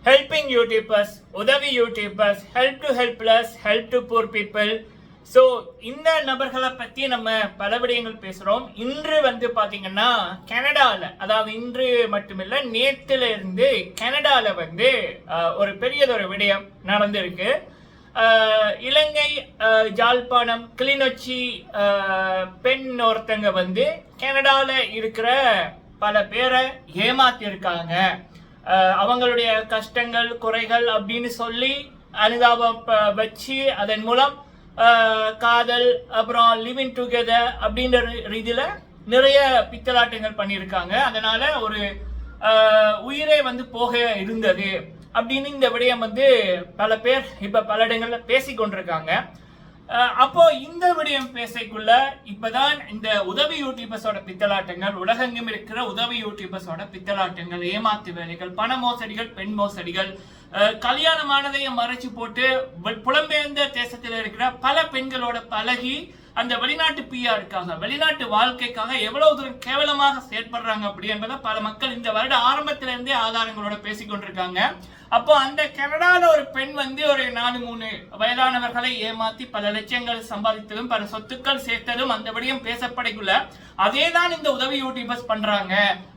helping YouTubers, உதவி YouTubers, help to helpless, help to poor people. So இந்த நபர்களை பற்றி நம்ம பல விடயங்கள் பேசுகிறோம். இன்று வந்து பார்த்தீங்கன்னா கனடாவில், அதாவது இன்று மட்டுமில்லை நேற்றுல இருந்து கனடாவில் வந்து ஒரு பெரியதொரு விடயம் நடந்திருக்கு. இலங்கை ஜாழ்ப்பாணம் கிளிநொச்சி பெண் ஒருத்தங்க வந்து கனடாவில் இருக்கிற பல பேரை ஏமாத்திருக்காங்க. அவங்களுடைய கஷ்டங்கள் குறைகள் அப்படின்னு சொல்லி அனுதாபம் வச்சு அதன் மூலம் காதல் அப்புறம் லிவிங் டுகெதர் அப்படின்ற ரீதியில நிறைய பித்தலாட்டங்கள் பண்ணியிருக்காங்க. அதனால ஒரு உயிரே வந்து போக இருந்தது அப்படின்னு இந்த விடயம் வந்து பல பேர் இப்ப பல இடங்கள்ல பேசி கொண்டிருக்காங்க. அப்போ இந்த விடயம் பேசக்குள்ள இப்பதான் இந்த உதவி யூடியூபர்ஸோட பித்தலாட்டங்கள், உலகெங்கும் இருக்கிற உதவி யூடியூபர்ஸோட பித்தலாட்டங்கள், ஏமாத்து வேலைகள், பண மோசடிகள், பெண் மோசடிகள், கல்யாணமானதைய மறைச்சு போட்டு புலம்பெயர்ந்த தேசத்தில் இருக்கிற பல பெண்களோட பழகி அந்த வெளிநாட்டு பிஆருக்காக, வெளிநாட்டு வாழ்க்கைக்காக எவ்வளவு தூரம் கேவலமாக செயற்படுறாங்க அப்படி என்பதை பல மக்கள் இந்த வருட ஆரம்பத்திலிருந்தே ஆதாரங்களோட பேசிக்கொண்டிருக்காங்க. அப்போ அந்த கனடால ஒரு பெண் வந்து ஒரு 4-3 வயதானவர்களை ஏமாத்தி பல லட்சங்கள் சம்பாதித்ததும் பல சொத்துக்கள் சேர்த்ததும் அந்த விடயம் பேசப்படைக்குள்ள அதேதான் இந்த உதவி யூடியூபர்ஸ் பண்றாங்க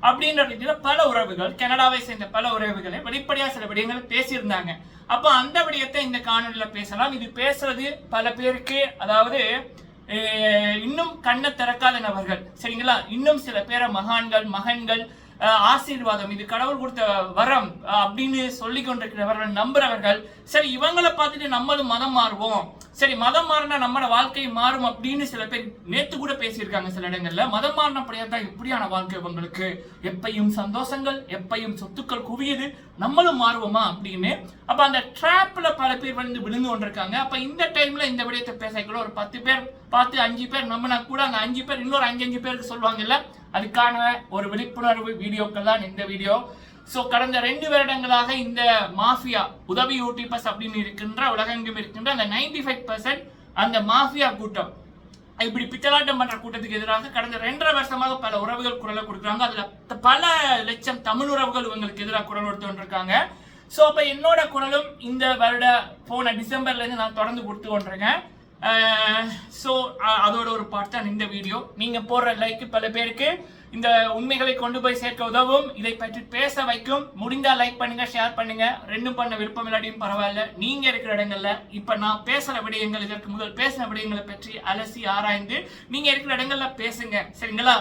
அப்படின்ற ரீதியில பல உறவுகள், கனடாவை சேர்ந்த பல உறவுகளை வெளிப்படையா சில விடயங்களை பேசியிருந்தாங்க. அப்போ அந்த விடயத்தை இந்த காணொலியில பேசலாம். இது பேசுறது பல பேருக்கு, அதாவது இன்னும் கண்ணை திறக்காத நபர்கள், சரிங்களா, இன்னும் சில பேரை மகான்கள் மகன்கள் ஆசீர்வாதம், இது கடவுள் கொடுத்த வரம் அப்படின்னு சொல்லி கொண்டிருக்கிறவர்கள் நம்புறவர்கள், சரி இவங்களை பார்த்துட்டு நம்மளும் மதம் மாறுவோம், சரி மதம் மாறினா நம்மளோட வாழ்க்கை மாறும் அப்படின்னு சில பேர் நேத்து கூட பேசியிருக்காங்க. சில இடங்கள்ல மதம் மாறினப்படியா தான் இப்படியான வாழ்க்கை இவங்களுக்கு, எப்பையும் சந்தோஷங்கள், எப்பையும் சொத்துக்கள் குவியுது, நம்மளும் மாறுவோமா அப்படின்னு. அப்ப அந்த டிராப்ல பல பேர் வந்து விழுந்து கொண்டிருக்காங்க. அப்ப இந்த டைம்ல இந்த விடயத்தை பேசக்குள்ள ஒரு 10 பேர் பார்த்து 5 பேர் நம்பினா கூட அந்த 5 பேர் இன்னொரு 5 பேருக்கு சொல்லுவாங்கல்ல, அதுக்கான ஒரு விழிப்புணர்வு வீடியோக்கள் தான் இந்த வீடியோ. ஸோ கடந்த 2 வருடங்களாக இந்த மாஃபியா உதவி யூடியூபர்ஸ் அப்படின்னு இருக்கின்ற உலகெங்கும் இருக்கின்ற அந்த 95% அந்த மாஃபியா கூட்டம், இப்படி பித்தலாட்டம் பண்ற கூட்டத்துக்கு எதிராக கடந்த 2.5 வருஷமாக பல உறவுகள் குரலை கொடுக்குறாங்க. அதுல பல லட்சம் தமிழ் உறவுகள் இவங்களுக்கு எதிராக குரல் கொடுத்து கொண்டிருக்காங்க. ஸோ அப்ப என்னோட குரலும் இந்த வருட போன டிசம்பர்ல இருந்து நான் தொடர்ந்து கொடுத்து கொண்டிருக்கேன். ஸோ அதோட ஒரு பார்ட் தான் இந்த வீடியோ. நீங்க போடுற லைக் பல பேருக்கு இந்த உண்மைகளை கொண்டு போய் சேர்க்க உதவும், இதை பற்றி பேச வைக்கும். முடிந்தா லைக் பண்ணுங்க, ஷேர் பண்ணுங்க. ரெண்டும் பண்ண விருப்பம் இல்லாட்டியும் பரவாயில்ல. நீங்க இருக்கிற இடங்கள்ல இப்ப நான் பேசுற விடயங்கள், இதற்கு முதல் பேசின விடயங்களை பற்றி அலசி ஆராய்ந்து நீங்க இருக்கிற இடங்கள்ல பேசுங்க, சரிங்களா.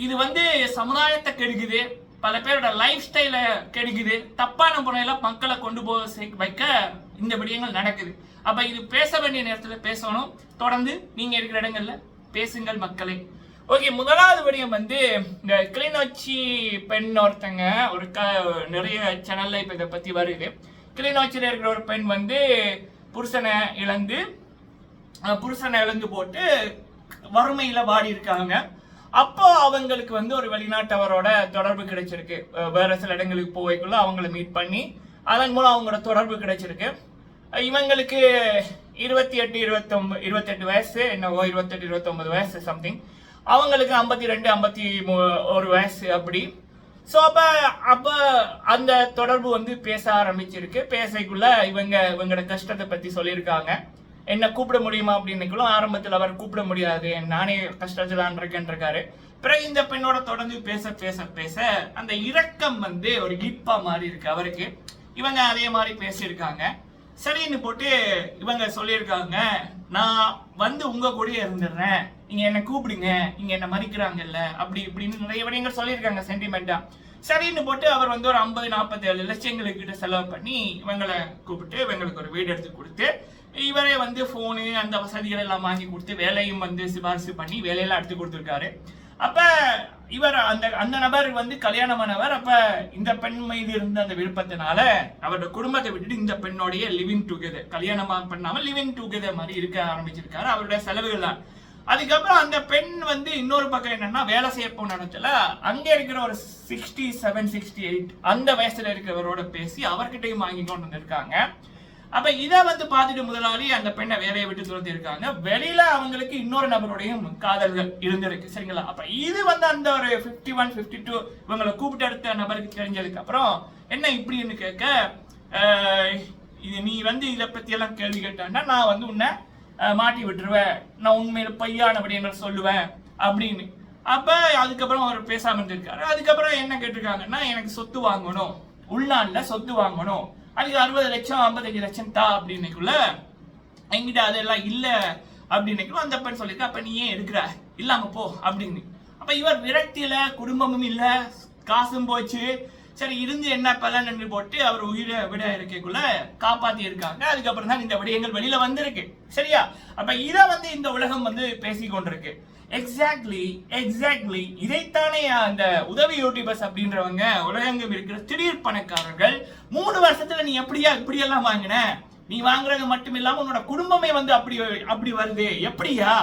இது வந்து சமுதாயத்தை கெடுக்குது, பல பேரோட லைஃப் ஸ்டைல கெடுக்குது, தப்பான முறையில மக்களை கொண்டு போக வைக்க இந்த விடயங்கள் நடக்குது. அப்ப இது பேச வேண்டிய நேரத்துல பேசணும். தொடர்ந்து நீங்க இருக்கிற இடங்கள்ல பேசுங்கள் மக்களே. ஓகே, முதலாவது விடயம் வந்து இந்த கிளிநொச்சி பெண் ஒருத்தங்க ஒரு நிறைய சேனல்ல இப்ப இதை பத்தி வருது. கிளிநொச்சியில இருக்கிற ஒரு பெண் வந்து புருஷனை இழந்து போட்டு வறுமையில வாடி இருக்காங்க. அப்போ அவங்களுக்கு வந்து ஒரு வெளிநாட்டவரோட தொடர்பு கிடைச்சிருக்கு. வேற சில இடங்களுக்கு போய்க்குள்ள அவங்கள மீட் பண்ணி அதன் மூலம் அவங்களோட தொடர்பு கிடைச்சிருக்கு. இவங்களுக்கு 28 வயசு, என்னவோ 28-29 வயசு சம்திங். அவங்களுக்கு 52-51 வயசு அப்படி. ஸோ அப்ப அந்த தொடர்பு வந்து பேச ஆரம்பிச்சிருக்கு. பேசக்குள்ள இவங்களோட கஷ்டத்தை பத்தி சொல்லியிருக்காங்க. என்ன கூப்பிட முடியுமா அப்படின்னுக்குள்ள ஆரம்பத்தில் அவர் கூப்பிட முடியாது, நானே கஷ்டத்திலான் இருக்கேன்றிருக்காரு. பிறகு இந்த பெண்ணோட தொடர்ந்து பேச பேச பேச அந்த இரக்கம் வந்து ஒரு கிப்பா மாறி இருக்கு அவருக்கு. இவங்க அதே மாதிரி பேசியிருக்காங்க. சரின்னு போட்டு இவங்க சொல்லியிருக்காங்க, நான் வந்து உங்க கூடயே இருந்துடுறேன், நீங்க என்ன கூப்பிடுங்க, நீங்க என்ன மதிக்கிறாங்கல்ல, அப்படி இப்படின்னு நிறைய விடயங்கள் சொல்லியிருக்காங்க சென்டிமெண்டா. சரின்னு போட்டு அவர் வந்து ஒரு 50-47 லட்சங்களுக்கு செலவு பண்ணி இவங்களை கூப்பிட்டு இவங்களுக்கு ஒரு வீடு எடுத்து கொடுத்து இவரே வந்து போனு அந்த வசதிகள் எல்லாம் வாங்கி கொடுத்து வேலையும் வந்து சிபாரிசு பண்ணி வேலையெல்லாம் எடுத்து கொடுத்துருக்காரு. அப்ப இவர் அந்த நபர் வந்து கல்யாணமானவர். அப்ப இந்த பெண் மீது இருந்த அந்த விருப்பத்தினால அவரோட குடும்பத்தை விட்டுட்டு இந்த பெண்ணோடைய லிவிங் டுகெதர், கல்யாணமா பண்ணாம லிவிங் டுகெதர் மாதிரி இருக்க ஆரம்பிச்சிருக்காரு. அவருடைய செலவுகள் தான். அதுக்கப்புறம் அந்த பெண் வந்து இன்னொரு பக்கம் என்னன்னா வேலை செய்ய போன இடத்துல அங்க இருக்கிற ஒரு 67-68 அந்த வயசுல இருக்கிறவரோட பேசி அவர்கிட்டையும் வாங்கி கொண்டு வந்திருக்காங்க. அப்ப இதை வந்து பார்த்துட்டு முதலாளி அந்த பெண்ணை வேலையை விட்டு துரத்தி இருக்காங்க. வெளியில அவங்களுக்கு இன்னொரு நபருடையும் காதல்கள் இருந்திருக்கு, சரிங்களா. அப்ப இது வந்து அந்த ஒரு 51-52 இவங்களை கூப்பிட்டு எடுத்த நபருக்கு தெரிஞ்சதுக்கு அப்புறம் என்ன இப்படின்னு கேட்க, இது நீ வந்து இதை பற்றியெல்லாம் கேள்வி கேட்டான்னா நான் வந்து உன்னை மாட்டி விட்டுருவேன், நான் உண்மையில பொய்யானபடி என்ன சொல்லுவேன் அப்படின்னு. அப்போ அதுக்கப்புறம் அவர் பேசாமல் இருந்திருக்காரு. அதுக்கப்புறம் என்ன கேட்டிருக்காங்கன்னா, எனக்கு சொத்து வாங்கணும், உள்நாட்டில் சொத்து வாங்கணும், அதுக்கு 60 லட்சம் 55 லட்சம் தா அப்படின்னைக்குள்ள என்கிட்ட அதெல்லாம் இல்லை அப்படின்னைக்குள்ள அந்த அப்பன் சொல்லியிருக்கா, அப்போ நீ ஏன் இருக்கிற, இல்லாமல் போ அப்படின்னு. அப்போ இவர் விரக்தியில், குடும்பமும் இல்லை, காசும் போச்சு, சரி இருந்து என்ன பலன் என்று போட்டு அவர் உயிரை விட இருக்கக்குள்ள காப்பாத்தி இருக்காங்க. அதுக்கப்புறம் தான் இந்த விடயங்கள் வெளியில வந்திருக்கு. சரியா? அப்ப இதை வந்து இந்த உலகம் வந்து பேசிக்கொண்டிருக்கு. எக்ஸாக்ட்லி இதைத்தானே அந்த உதவி யூடியூபர்ஸ் அப்படின்றவங்க உலகெங்கும் இருக்கிற திடீர் பணக்காரர்கள் 3 வருஷத்துல நீ இப்படியெல்லாம் வாங்கின, நீ வாங்குறது மட்டும் இல்லாம உன்னோட குடும்பமே வந்து அப்படி வருது, எப்படியா?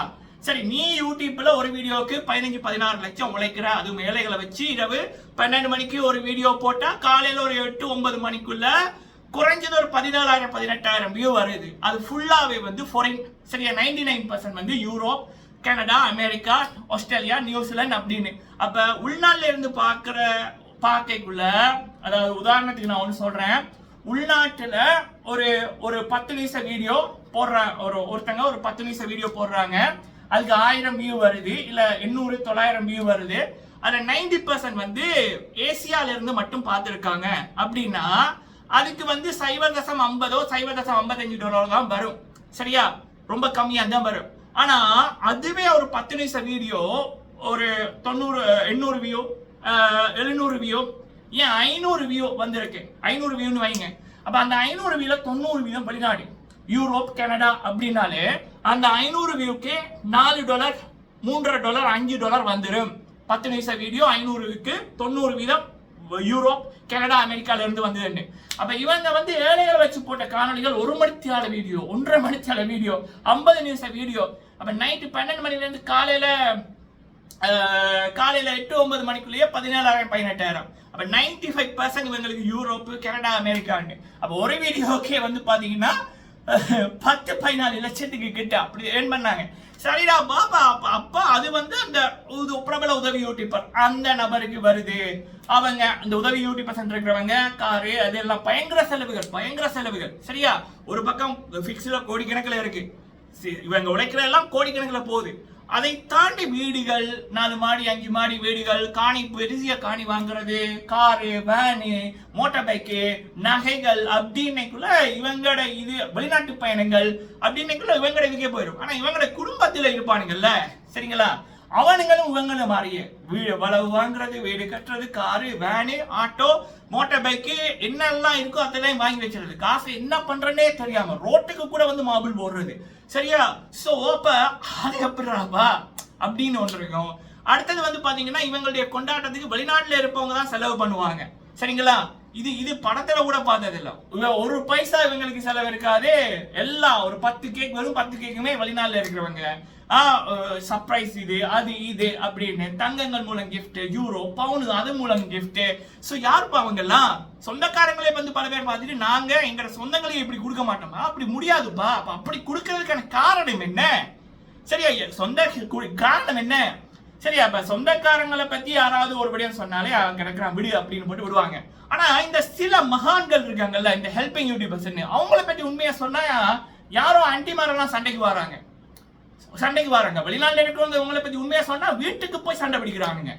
சரி, நீ யூடியூப்ல ஒரு வீடியோக்கு 15-16 லட்சம் உழைக்கிற, அதுவும் ஏழைகளை வச்சு இரவு 12 மணிக்கு ஒரு வீடியோ போட்டா காலையில ஒரு 8-9 மணிக்குள்ள குறைஞ்சது ஒரு 14,000-18,000 வியூ வருது. அது ஃபுல்லாவே வந்து ஃபாரின். சரியா? 99% வந்து Europe, Canada, America, Australia, New Zealand அப்படின்னு. அப்ப உள்நாட்டுல இருந்து பார்க்கக்குள்ள, அதாவது உதாரணத்துக்கு நான் ஒன்று சொல்றேன், உள்நாட்டுல ஒரு 10 நிமிஷம் வீடியோ போடுறாங்க, ஒருத்தங்க ஒரு 10 நிமிஷம் வீடியோ போடுறாங்க, அதுக்கு 1000 வியூ வருது, இல்ல 800-900 வியூ வருது. அதுல 90% வந்து ஏசியால இருந்து மட்டும் பார்த்துருக்காங்க அப்படின்னா அதுக்கு வந்து $0.50 $0.55 தான் வரும். சரியா? ரொம்ப கம்மியா தான் வரும். ஆனா அதுவே ஒரு 10 நிமிஷம் வீடியோ ஒரு 800 வியூ, 700 வியூ, ஏன் 500 வியூ வந்திருக்கு. 500 வியூன்னு வைங்க. அப்ப அந்த 500 வியூல 90 வீதம் வெளிநாடு, யூரோப், கனடா அப்படின்னாலே அந்த 500 வியூக்கு $4, $3, $5 வந்துடும். 10 நிமிஷம் வீடியோ 500க்கு 90 வீதம் யூரோப், கனடா, அமெரிக்கால இருந்து வந்ததுன்னு. அப்ப இவங்க வந்து ஏழைகளை வச்சு போட்ட காணொலிகள் 1 மணித்தியால வீடியோ, 1.5 மணித்தியால வீடியோ, 50 நிமிஷம் வீடியோ. அப்ப நைட்டு 12 மணில இருந்து காலையில 8-9 மணிக்குள்ளேயே 17,000 18,000. அப்ப 95% இவங்களுக்கு யூரோப்பு, கனடா, அமெரிக்கான்னு. அப்ப ஒரு வீடியோக்கே வந்து பாத்தீங்கன்னா 10-14 லட்சத்துக்கு கிட்ட அப்படி ஏர்ன் பண்ணாங்க. சரிடா பாபா, அப்பா அது வந்து அந்த பிரபல உதவி யூடியூபர் அந்த நபருக்கு வருது. அவங்க அந்த உதவி யூடியூபர் இருக்கிறவங்க காரு அதெல்லாம் பயங்கர செலவுகள். சரியா? ஒரு பக்கம் பிக்ஸ்ல கோடிக்கணக்கில் இருக்கு, இவங்க உழைக்கிற எல்லாம் கோடிக்கணக்கில் போகுது. அதை தாண்டி வீடுகள், 4 மாடி 5 மாடி வீடுகள், பெரிய காணி வாங்குறது, காரு, வேனு, மோட்டார் பைக்கு, நகைகள் அப்படின்னைக்குள்ள இவங்களோட இது வெளிநாட்டு பயணங்கள் அப்படின்னைக்குள்ள இவங்களோட இதுக்கே போயிடும். ஆனா இவங்களோட குடும்பத்துல இருப்பானுங்கல்ல, சரிங்களா, அவனுங்களும் இவங்களும் மாறிய வீடு வளவு வாங்குறது, வீடு கட்டுறது, car, van, auto, motor bike என்னெல்லாம் இருக்கோ அதெல்லாம் வாங்கி வச்சிருது. காசு என்ன பண்றேன்னே தெரியாம ரோட்டுக்கு கூட வந்து மாபிள் போடுறது. சரியா? சோ அப்ப அது எப்படிப்பா அப்படின்னு ஒன்று இருக்கும். அடுத்தது வந்து பாத்தீங்கன்னா இவங்களுடைய கொண்டாட்டத்துக்கு வெளிநாட்டுல இருப்பவங்க தான் செலவு பண்ணுவாங்க. சரிங்களா? இது படத்துல கூட பார்த்தது இல்ல. 1 பைசா இவங்களுக்கு செலவு இருக்காது. எல்லாம் ஒரு 10 கேக் வரும், 10 கேக்குமே வெளிநாட்டுல இருக்கிறவங்க. சர்ப்ரைஸ் இது அப்படின்னு தங்கங்கள் மூலம் கிஃப்ட், யூரோ, பவுன் அது மூலம் கிஃப்ட். ஸோ யாருப்பா அவங்கெல்லாம்? சொந்தக்காரங்களே வந்து பல பேர் பார்த்துட்டு நாங்க எங்களோட சொந்தங்களையும் இப்படி கொடுக்க மாட்டோமா? அப்படி முடியாதுப்பா. அப்படி கொடுக்கறதுக்கான காரணம் என்ன? சரியா? காரணம் என்ன? சரியா? அப்ப சொந்தக்காரங்களை பத்தி யாராவது ஒருபடியும் சொன்னாலே அவங்க கிடக்குறான் விடு அப்படின்னு போட்டு விடுவாங்க. ஆனா இந்த சில மகான்கள் இருக்காங்கல்ல, இந்த ஹெல்பிங் யூடியூபர்ஸ், அவங்கள பத்தி உண்மையா சொன்னா யாரோ ஆன்டிமாரெல்லாம் சண்டைக்கு வராங்க. வெளிநாட்டுல இருக்கிறவங்க இவங்களை பத்தி உண்மையா சொன்னா வீட்டுக்கு போய் சண்டை பிடிக்கிறானுங்க,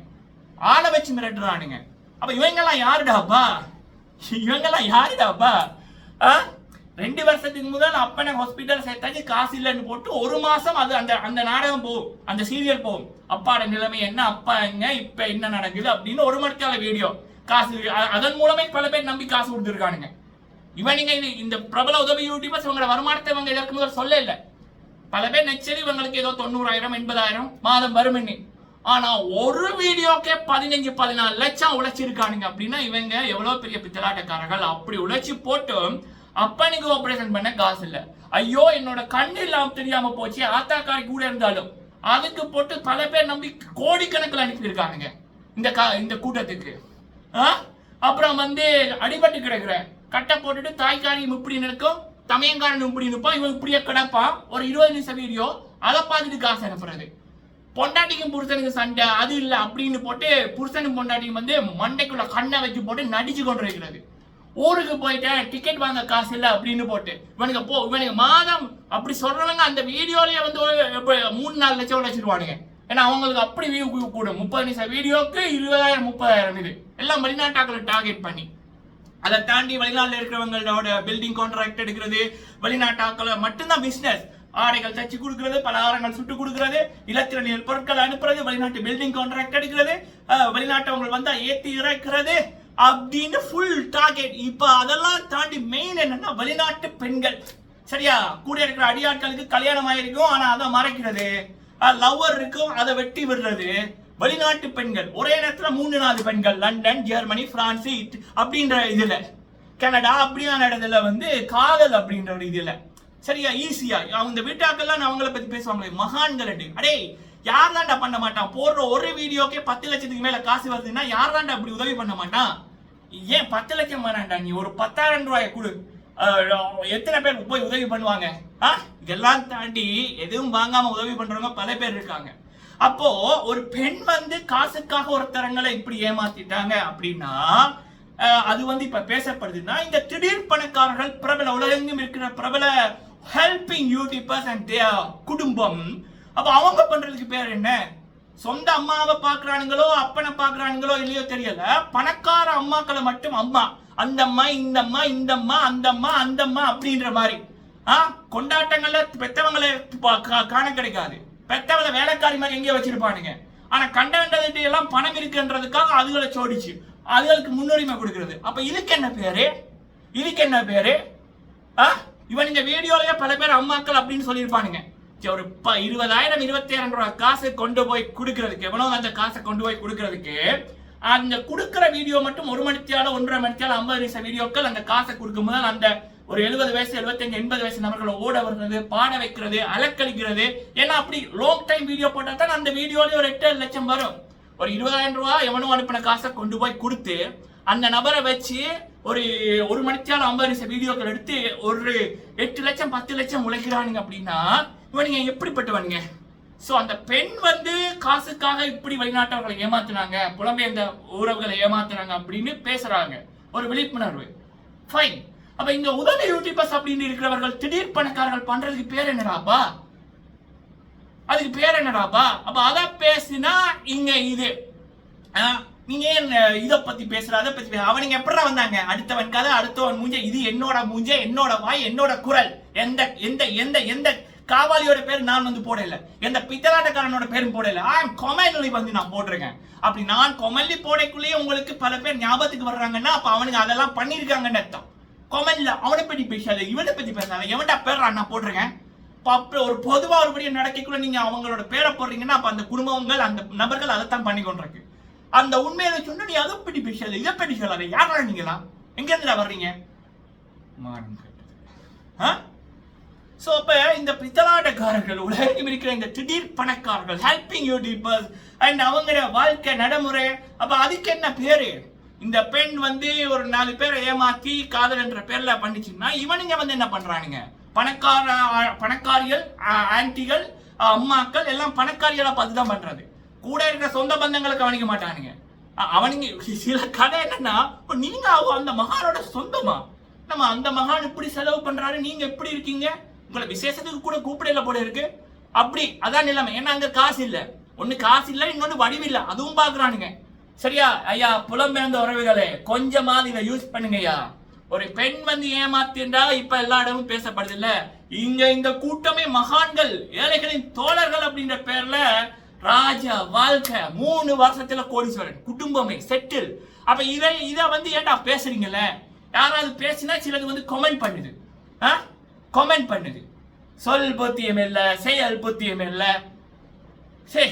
ஆளை வச்சு மிரட்டுறானுங்க. அப்ப இவங்கெல்லாம் யாருடாப்பா? 2 வருஷத்துக்கு முதல் அப்பனை ஹாஸ்பிட்டல் சேர்த்தாச்சு, காசு இல்லைன்னு போட்டு 1 மாசம் அது அந்த நாடகம் போகும், அந்த சீரியல் போகும். அப்பாட நிலைமை என்ன, அப்பா எங்க, இப்ப என்ன நடக்குது அப்படின்னு 1 மணிக்கால வீடியோ. காசு அதன் மூலமே பல பேர் நம்பி காசு கொடுத்துருக்கானுங்க. இவனுங்க இந்த பிரபல உதவி யூடியூபர்ஸ் இவங்களோட வருமானத்தை இவங்க இதற்கு முதல் சொல்ல இல்லை. பல பேர் நெச்சரி இவங்களுக்கு ஏதோ 90,000 80,000 மாதம் வரும்னு. ஆனா ஒரு வீடியோக்கே 15-14 லட்சம் உழைச்சிருக்கானுங்க அப்படின்னா இவங்க எவ்வளவு பெரிய பித்தலாட்டக்காரர்கள். அப்படி உழைச்சி போட்டு அப்பனுக்கு ஆபரேஷன் பண்ண காசு இல்ல, ஐயோ என்னோட கண்ணு இல்லாம தெரியாம போச்சு, ஆத்தாக்காரி கூட இருந்தாலும் அதுக்கு போட்டு பல பேர் நம்பி கோடிக்கணக்கில் அனுப்பியிருக்கானுங்க இந்த கூட்டத்துக்கு. அப்புறம் வந்து அடிபட்டு கிடக்குற கட்டை போட்டுட்டு தாய்க்காரியும் இப்படி நிற்கும், தமையங்காரன் இப்படி நிற்பான், இவன் இப்படியே கிடப்பான். ஒரு 20 நிமிஷம் வீடியோ அதை பார்த்துட்டு காசு அனுப்புறது. பொண்டாட்டிக்கும் புருஷனுக்கு சண்டை, அது இல்லை அப்படின்னு போட்டு புருஷனும் பொண்டாட்டியும் வந்து மண்டைக்குள்ள கண்ணை வச்சு போட்டு நடிச்சு கொண்டு இருக்கிறது. ஊருக்கு போயிட்டேன் டிக்கெட் வாங்க காசு இல்லை அப்படின்னு போட்டு இவனுக்கு மாதம் அப்படி சொல்றவங்க அந்த வீடியோலயே வந்து 3-4 லட்சம் வச்சிருவானுங்க. ஏன்னா அவங்களுக்கு அப்படி வியூ கூடும். 30 நிமிஷம் வீடியோக்கு 20,000 30,000 இது எல்லாம் வெளிநாட்டாக்களை டார்கெட் பண்ணி. அதை தாண்டி வெளிநாட்டில் இருக்கிறவங்களோட பில்டிங் கான்ட்ராக்ட் எடுக்கிறது, வெளிநாட்டாக்களை மட்டும்தான் பிசினஸ். ஆடைகள் தச்சு கொடுக்கறது, பலகாரங்கள் சுட்டு கொடுக்கறது, இலத்திரனியல் பொருட்கள் அனுப்புறது, வெளிநாட்டு பில்டிங் கான்ட்ராக்ட் எடுக்கிறது, வெளிநாட்டவங்க வந்தா ஏத்தி இறக்குறது அப்படின்னு ஃபுல் டார்கெட். இப்ப அதெல்லாம் தாண்டி மெயின் என்னன்னா வெளிநாட்டு பெண்கள். சரியா, கூட இருக்கிற அடியாட்களுக்கு கல்யாணம் ஆயிருக்கும் ஆனா அதை மறைக்கிறது, லவ்வர் இருக்கும் அதை வெட்டி விடுறது. வெளிநாட்டு பெண்கள் ஒரே நேரத்துல 3-4 பெண்கள், லண்டன், ஜெர்மனி, பிரான்ஸ் அப்படின்ற இதுல, கனடா அப்படியான இடத்துல வந்து காதல் அப்படின்ற ஒரு இதுல. சரியா, ஈஸியா அவங்க வீட்டாக்கெல்லாம் அவங்கள பத்தி பேசுவாங்களே மகான்கள். அடே யார் தாண்டா பண்ண மாட்டான்? போடுற ஒரு வீடியோக்கே 10 லட்சத்துக்கு மேல காசு வருதுன்னா யார் தாண்டா அப்படி உதவி பண்ண மாட்டான்? ஏன் 10 லட்சம் வேணாண்டா, நீ ஒரு 10,000 ரூபாய் கொடு, எத்தனை பேர் போய் உதவி பண்ணுவாங்க? இதெல்லாம் தாண்டி எதுவும் வாங்காம உதவி பண்றவங்க பல பேர் இருக்காங்க. அப்போ ஒரு பெண் வந்து காசுக்காக ஒருத்தரங்களை இப்படி ஏமாத்திட்டாங்க அப்படின்னா அது வந்து இப்ப பேசப்படுதுன்னா இந்த திடீர் பணக்காரர்கள் பிரபல உலகெங்கும் இருக்கிற பிரபல ஹெல்பிங் யூடியூபர்ஸ் அண்ட் குடும்பம். அப்ப அவங்க பண்றதுக்கு பேர் என்ன? சொந்த அம்மாவை பாக்குறானுங்களோ அப்பனை பாக்குறானுங்களோ இல்லையோ தெரியல, பணக்கார அம்மாக்களை மட்டும் அம்மா, அந்த அம்மா இந்த அம்மா இந்த அம்மா அந்த அம்மா அந்த அம்மா அப்படின்ற மாதிரி கொண்டாட்டங்கள்ல பெத்தவங்களை காண கிடைக்காது. பெத்தவங்களை வேலைக்காரி மாதிரி எங்கேயோ வச்சிருப்பானுங்க. ஆனா கண்டது எல்லாம் பணம் இருக்குன்றதுக்காக அதுகளை சோடிச்சு அதுகளுக்கு முன்னுரிமை கொடுக்கிறது. அப்ப இதுக்கு என்ன பேரு? இதுக்கு என்ன பேரு? இவன் இந்த வீடியோலயே பல பேர் அம்மாக்கள் அப்படின்னு சொல்லியிருப்பானுங்க. ஒரு 20,000 21,000 ரூபாய் காசு கொண்டு போய் கொடுக்கறதுக்கு, எவனோ அந்த காசை கொண்டு போய் கொடுக்கறதுக்கு அந்த கொடுக்கிற வீடியோ மட்டும் 1 மணித்தியால 1.5 மணித்தியால 50 நிமிஷம் வீடியோக்கள் அந்த காசை கொடுக்கும் போது அந்த ஒரு 70 வயசு 75 80 வயசு நபர்களை ஓட வர்றது, பாட வைக்கிறது, அலக்கழிக்கிறது. ஏன்னா அப்படி லாங் டைம் வீடியோ போட்டா தான் அந்த வீடியோலயே ஒரு 8 லட்சம் வரும். ஒரு 20,000 ரூபாய் எவனோ அனுப்பின காசை கொண்டு போய் கொடுத்து அந்த நபரை வச்சு ஒரு மணித்தியால 50 நிமிஷம் வீடியோக்கள் எடுத்து ஒரு 8 லட்சம் 10 லட்சம் உழைக்கிறானுங்க அப்படின்னா இவனுங்க எப்படிப்பட்டவனுங்க? சோ அந்த பெண் வந்து காசுக்காக இப்படி வெளிநாட்டவர்களை ஏமாத்துனாங்க, புலம்பெயர்ந்த உறவுகளை ஏமாத்துறாங்க அப்படின்னு பேசுறாங்க. ஒரு விழிப்புணர்வு ஃபைன். அப்ப இந்த உதவி யூடியூபர்ஸ் அப்படின்னு இருக்கிறவர்கள் திடீர் பணக்காரர்கள் பண்றதுக்கு பேர் என்னடாப்பா? அதுக்கு பேர் என்னடாப்பா? அப்ப அத பேசினா இங்க இது நீங்க இத பத்தி பேசுற அதை பத்தி அவனுங்க எப்படா வந்தாங்க? அடுத்தவன் கதை, அடுத்தவன் மூஞ்ச, இது என்னோட மூஞ்ச, என்னோட வாய், என்னோட குரல். எந்த எந்த எந்த எந்த காவாலியோட பேர் நான் வந்து போடல, எந்த பித்தலாட்டக்காரனோட பேரும் போடல. கொமெண்ட்லி வந்து நான் போட்டிருக்கேன். அப்படி நான் கொமெண்ட்லி போடக்குள்ளேயே உங்களுக்கு பல பேர் ஞாபகத்துக்கு வர்றாங்கன்னா அப்ப அவனுங்க அதெல்லாம் பண்ணிருக்காங்கன்னு அர்த்தம். கொமெண்ட்ல அவனை பத்தி பேசாத, இவனை பத்தி பேசாத, எவன்டா பேர் நான் போட்டிருக்கேன். ஒரு பொதுவா ஒருபடியும் நடக்கக்குள்ள நீங்க அவங்களோட பேரை போடுறீங்கன்னா அப்ப அந்த குடும்பங்கள் அந்த நபர்கள் அதைத்தான் பண்ணி கொண்டிருக்கு. அந்த உண்மையில சொன்ன நீ அதை பத்தி பேசாத, இதை பத்தி சொல்லாத. யாரா நீங்களா? எங்க இருந்து வர்றீங்க? சோ அப்ப இந்த பித்தலாட்டக்காரர்கள் உலகம் இருக்கிற இந்த திடீர் பணக்காரர்கள் ஹெல்பிங் யூடியூபர்ஸ் அண்ட் அவங்களோட வாழ்க்கை நடைமுறை. அப்ப அதுக்கு என்ன பேரு? இந்த பெண் வந்து ஒரு 4 பேரை ஏமாத்தி காதல் என்ற பேர்ல பண்ணிச்சுன்னா இவனுங்க வந்து என்ன பண்றானுங்க? பணக்காரிகள் ஆன்டிகள் அம்மாக்கள் எல்லாம் பணக்காரிகளை பார்த்துதான் பண்றது. கூட இருக்கிற சொந்த பந்தங்களை கவனிக்க மாட்டானுங்க. அவனுங்க சில கதை என்னன்னா, நீங்க அந்த மகானோட சொந்தமா, நம்ம அந்த மகான் இப்படி செலவு பண்றாரு, நீங்க எப்படி இருக்கீங்க, உங்களை விசேஷத்துக்கு கூட கூப்பிடல போல இருக்கு, அப்படி அதான் நிலைமை. ஏன்னா அங்க காசு இல்ல, ஒண்ணு காசு இல்ல, இன்னொன்னு வடிவில்லை, அதுவும் பாக்குறானுங்க. சரியா ஐயா? புலம்பெயர்ந்த உறவுகளே கொஞ்சமாவது இதை யூஸ் பண்ணுங்கய்யா. ஒரு பெண் வந்து ஏமாத்தின்றா இப்ப எல்லா இடமும் பேசப்படுது இல்ல. இங்க இந்த கூட்டமே மகான்கள், ஏழைகளின் தோழர்கள் அப்படின்ற பேர்ல ராஜா வாழ்க்கை 3 வருஷத்துல கோடீஸ்வரன், குடும்பமே செட்டில். அப்ப இதை வந்து ஏன்டா பேசுறீங்கல்ல? யாராவது பேசினா சிலது வந்து கமெண்ட் பண்ணுது, கமெண்ட் பண்ணுது. சொல் புத்தியம் இல்ல, செயல் புத்தியம் இல்ல. சரி,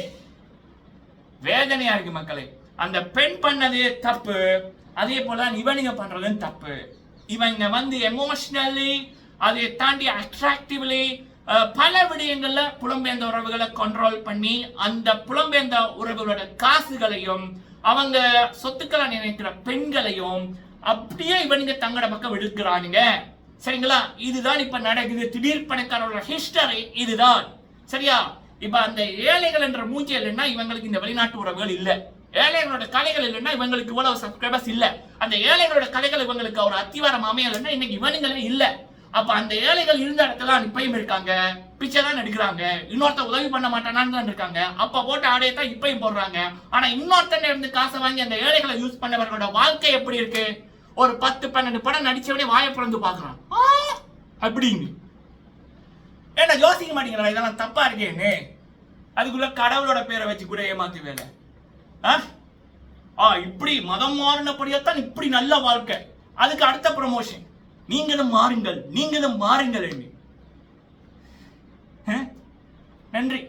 வேதனையா இருக்கு மக்களே. அந்த பெண் பண்ணது தப்பு, அதே போல இவனுங்க பண்றதும் தப்பு. இவங்க வந்து எமோஷனலி அதை தாண்டி அட்ராக்டிவ்லி பல விடயங்கள்ல புலம்பெயர்ந்த உறவுகளை கண்ட்ரோல் பண்ணி அந்த புலம்பெயர்ந்த உறவுகளோட காசுகளையும் அவங்க சொத்துக்களை நினைக்கிற பெண்களையும் அப்படியே இவனுங்க தங்கட பக்கம் விடுக்கிறானுங்க. சரிங்களா? இதுதான் இப்ப நடக்குது. திடீர் பணக்காரர்களோட ஹிஸ்டரி இதுதான். சரியா? இப்ப அந்த ஏழைகள் என்ற மூஞ்சி இல்லைன்னா இவங்களுக்கு இந்த வெளிநாட்டு உறவுகள் இல்லை. ஏழைகளோட கதைகள் இல்லைன்னா இவங்களுக்கு இவ்வளவு சப்ஸ்கிரைபர்ஸ் இல்ல. அந்த ஏழைகளோட கதைகள் இவங்களுக்கு ஒரு அத்திவாரம் அமையலைன்னா இன்னைக்கு இவனுங்களே இல்ல. அப்ப அந்த ஏழைகள் இருந்த இடத்துல இப்பயும் இருக்காங்க, பிச்சை தான் எடுக்கிறாங்க, இன்னொருத்த உதவி பண்ண மாட்டானான்னு தான் இருக்காங்க. அப்ப போட்ட ஆடையை தான் இப்பயும் போடுறாங்க. ஆனா இன்னொருத்தன் இருந்து காசை வாங்கி அந்த ஏழைகளை யூஸ் பண்ணவர்களோட வாழ்க்கை எப்படி இருக்கு? ஒரு 10-12 படம் நடிச்சவனே வாயை பிறந்து பாக்குறான் அப்படின்னு. ஏன்னா யோசிக்க மாட்டீங்களா இதெல்லாம் தப்பா இருக்கேன்னு? அதுக்குள்ள கடவுளோட பேரை வச்சு கூட ஏமாத்து வேலை. இப்படி மதம் மாறினபடியாத்தான் இப்படி நல்ல வாழ்க்கை. அதுக்கு அடுத்த ப்ரமோஷன், நீங்களும் மாறுங்கள், நீங்களும் மாறுங்கள். நன்றி.